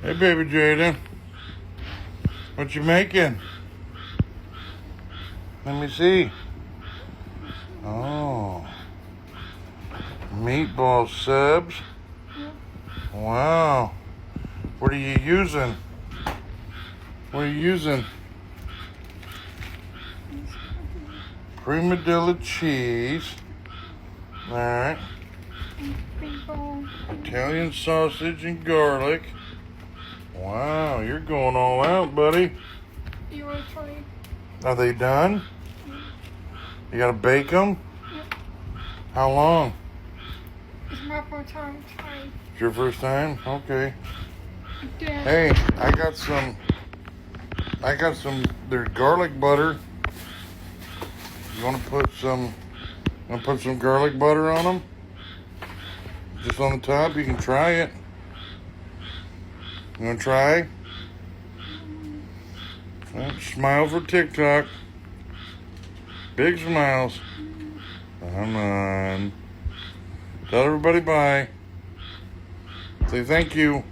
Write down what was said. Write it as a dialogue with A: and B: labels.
A: Hey, baby Jaydyn. What you making? Let me see. Oh. Meatball subs. Wow. What are you using? What are you using? Prima cheese. Alright. Italian sausage and garlic. Wow, you're going all out, buddy.
B: You want to try?
A: Are they done? You gotta bake them?
B: Yep.
A: How long?
B: It's my first time trying.
A: It's your first time? Okay.
B: Dad.
A: Hey, I got some, there's garlic butter. You wanna put some garlic butter on them? Just on the top, you can try it. You wanna try? Well, smile for TikTok. Big smiles. Come on. Tell everybody bye. Say thank you.